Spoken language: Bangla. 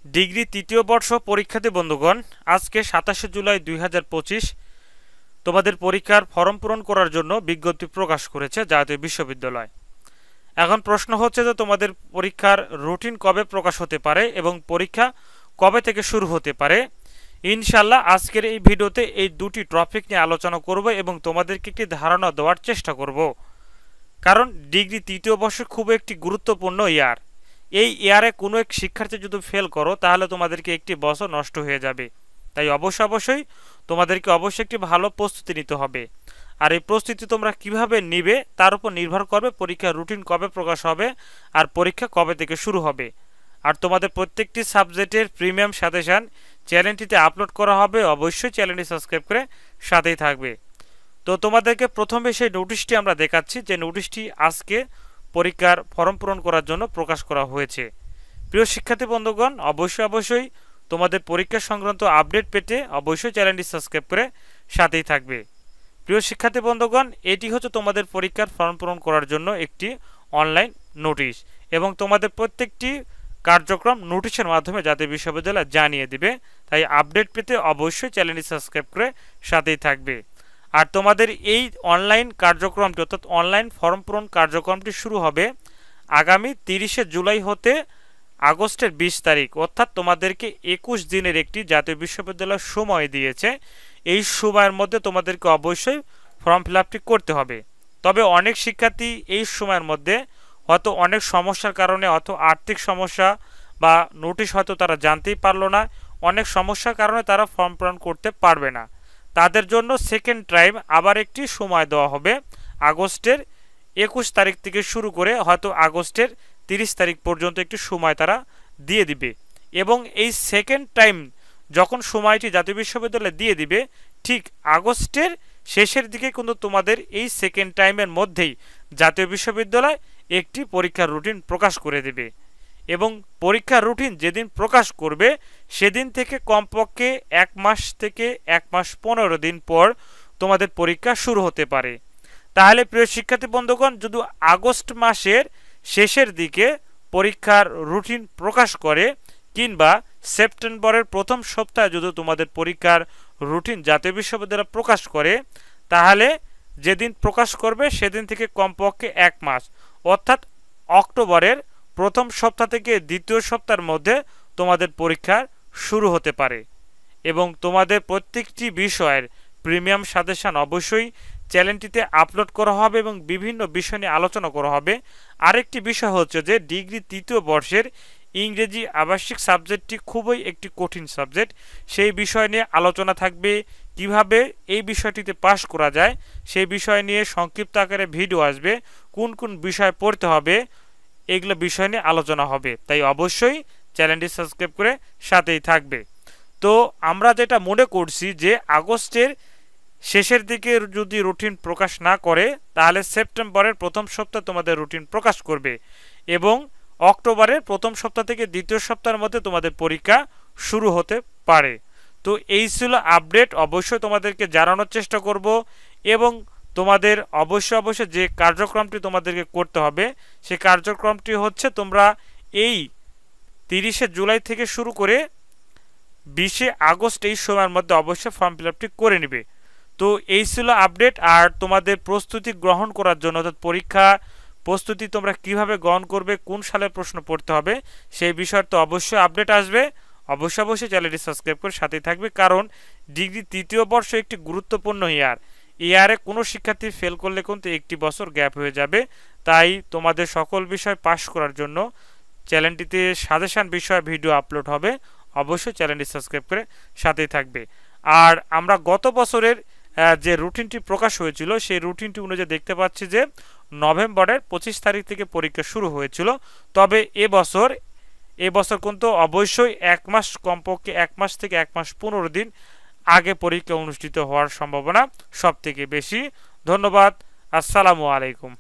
ডিগ্রি তৃতীয় বর্ষ পরীক্ষার্থী বন্ধুগণ, আজকে 27 জুলাই 2025 তোমাদের পরীক্ষার ফর্ম পূরণ করার জন্য বিজ্ঞপ্তি প্রকাশ করেছে জাতীয় বিশ্ববিদ্যালয়। এখন প্রশ্ন হচ্ছে যে তোমাদের পরীক্ষার রুটিন কবে প্রকাশ হতে পারে এবং পরীক্ষা কবে থেকে শুরু হতে পারে। ইনশাল্লাহ আজকের এই ভিডিওতে এই দুটি টপিক নিয়ে আলোচনা করব এবং তোমাদেরকে একটি ধারণা দেওয়ার চেষ্টা করব, কারণ ডিগ্রি তৃতীয় বর্ষ খুব একটি গুরুত্বপূর্ণ ইয়ার। এই ইয়ারে কোনো এক শিক্ষার্থী যদি ফেল করো তাহলে তোমাদেরকে একটি বছর নষ্ট হয়ে যাবে। তাই অবশ্যই তোমাদেরকে অবশ্যই একটি ভালো প্রস্তুতি নিতে হবে। আর এই প্রস্তুতি তোমরা কিভাবে নিবে তার উপর নির্ভর করবে পরীক্ষার রুটিন কবে প্রকাশ হবে আর পরীক্ষা কবে থেকে শুরু হবে। আর তোমাদের প্রত্যেকটি সাবজেক্টের প্রিমিয়াম সাজেশন চ্যানেলটিতে আপলোড করা হবে, অবশ্যই চ্যানেলটি সাবস্ক্রাইব করে সাথেই থাকবে। তো তোমাদেরকে প্রথমে সেই নোটিশটি আমরা দেখাচ্ছি, যে নোটিশটি আজকে পরীক্ষার ফর্ম পূরণ করার জন্য প্রকাশ করা হয়েছে। প্রিয় শিক্ষার্থী বন্ধুগণ, অবশ্যই তোমাদের পরীক্ষা সংক্রান্ত আপডেট পেতে অবশ্যই চ্যানেলটি সাবস্ক্রাইব করে সাথেই থাকবে। প্রিয় শিক্ষার্থী বন্ধুগণ, এটি হচ্ছে তোমাদের পরীক্ষার ফর্ম পূরণ করার জন্য একটি অনলাইন নোটিশ এবং তোমাদের প্রত্যেকটি কার্যক্রম নোটিশের মাধ্যমে জাতীয় বিশ্ববিদ্যালয় জানিয়ে দিবে। তাই আপডেট পেতে অবশ্যই চ্যানেলটি সাবস্ক্রাইব করে সাথেই থাকবে। আর তোমাদের এই অনলাইন কার্যক্রমটি অর্থাৎ অনলাইন ফর্ম পূরণ কার্যক্রমটি শুরু হবে আগামী 30শে জুলাই হতে আগস্টের 20 তারিখ, অর্থাৎ তোমাদেরকে 21 দিনের একটি জাতীয় বিশ্ববিদ্যালয় সময় দিয়েছে। এই সময়ের মধ্যে তোমাদেরকে অবশ্যই ফর্ম ফিল আপটি করতে হবে। তবে অনেক শিক্ষার্থী এই সময়ের মধ্যে হয়তো অনেক সমস্যার কারণে, হয়তো আর্থিক সমস্যা বা নোটিশ হয়তো তারা জানতেই পারলো না, অনেক সমস্যার কারণে তারা ফর্ম পূরণ করতে পারবে না। তাদের জন্য সেকেন্ড টাইম আবার একটি সময় দেওয়া হবে আগস্টের 21 তারিখ থেকে শুরু করে হয়তো আগস্টের 30 তারিখ পর্যন্ত একটি সময় তারা দিয়ে দিবে। এবং এই সেকেন্ড টাইম যখন সময়টি জাতীয় বিশ্ববিদ্যালয় দিয়ে দিবে, ঠিক আগস্টের শেষের দিকে কিন্তু তোমাদের এই সেকেন্ড টাইমের মধ্যেই জাতীয় বিশ্ববিদ্যালয় একটি পরীক্ষার রুটিন প্রকাশ করে দেবে। এবং পরীক্ষার রুটিন যেদিন প্রকাশ করবে সেদিন থেকে কমপক্ষে 1 মাস থেকে 1 মাস 15 দিন পর তোমাদের পরীক্ষা শুরু হতে পারে। তাহলে প্রিয় শিক্ষার্থী বন্ধুগণ, যদি আগস্ট মাসের শেষের দিকে পরীক্ষার রুটিন প্রকাশ করে কিংবা সেপ্টেম্বরের প্রথম সপ্তাহে যদি তোমাদের পরীক্ষার রুটিন জাতীয় বিশ্ববিদ্যালয় প্রকাশ করে, তাহলে যেদিন প্রকাশ করবে সেদিন থেকে কমপক্ষে 1 মাস অর্থাৎ অক্টোবরের প্রথম সপ্তাহ থেকে দ্বিতীয় সপ্তাহের মধ্যে তোমাদের পরীক্ষা শুরু হতে পারে। এবং তোমাদের প্রত্যেকটি বিষয়ের প্রিমিয়াম সাজেশন অবশ্যই চ্যানেলটিতে আপলোড করা হবে এবং বিভিন্ন বিষয় নিয়ে আলোচনা করা হবে। আরেকটি বিষয় হচ্ছে যে ডিগ্রি তৃতীয় বর্ষের ইংরেজি আবাসিক সাবজেক্টটি খুবই একটি কঠিন সাবজেক্ট। সেই বিষয় নিয়ে আলোচনা থাকবে, কিভাবে এই বিষয়টিতে পাশ করা যায় সেই বিষয় নিয়ে সংক্ষিপ্ত আকারে ভিডিও আসবে, কোন কোন বিষয় পড়তে হবে এগুলো বিষয় নিয়ে আলোচনা হবে। তাই অবশ্যই চ্যানেলটি সাবস্ক্রাইব করে সাথেই থাকবে। তো আমরা যেটা মনে করছি যে আগস্টের শেষের দিকে যদি রুটিন প্রকাশ না করে তাহলে সেপ্টেম্বরের প্রথম সপ্তাহে তোমাদের রুটিন প্রকাশ করবে এবং অক্টোবরের প্রথম সপ্তাহ থেকে দ্বিতীয় সপ্তাহের মধ্যে তোমাদের পরীক্ষা শুরু হতে পারে। তো এই ছিল আপডেট, অবশ্যই তোমাদেরকে জানানোর চেষ্টা করব। এবং তোমাদের অবশ্যই যে কার্যক্রমটি তোমাদেরকে করতে হবে সেই কার্যক্রমটি হচ্ছে তোমরা এই 30শে জুলাই থেকে শুরু করে 20শে আগস্ট এই সময়ের মধ্যে অবশ্যই ফর্ম ফিল আপটি করে নেবে। তো এই ছিল আপডেট। আর তোমাদের প্রস্তুতি গ্রহণ করার জন্য অর্থাৎ পরীক্ষা প্রস্তুতি তোমরা কিভাবে গ্রহণ করবে, কোন সালের প্রশ্ন পড়তে হবে সেই বিষয়ে তো অবশ্যই আপডেট আসবে। অবশ্যই চ্যানেলটি সাবস্ক্রাইব করে সাথেই থাকবে, কারণ ডিগ্রি তৃতীয় বর্ষ একটি গুরুত্বপূর্ণ ইয়ার। ইয়ারে কোনো শিক্ষার্থী ফেল করলে কিন্তু একটি বছর গ্যাপ হয়ে যাবে। তাই তোমাদের সকল বিষয় পাস করার জন্য চ্যানেলটিতে সাজেশন বিষয়ে ভিডিও আপলোড হবে, অবশ্যই চ্যানেলটি সাবস্ক্রাইব করে সাথেই থাকবে। আর আমরা গত বছরের যে রুটিনটি প্রকাশ হয়েছিল সেই রুটিনটি অনুযায়ী দেখতে পাচ্ছি যে নভেম্বরের 25 তারিখ থেকে পরীক্ষা শুরু হয়েছিল। তবে এবছর কিন্তু অবশ্যই 1 মাস, কমপক্ষে 1 মাস থেকে 1 মাস 15 দিন আগে পরীক্ষা অনুষ্ঠিত হওয়ার সম্ভাবনা সবথেকে বেশি। ধন্যবাদ। আসসালামু আলাইকুম।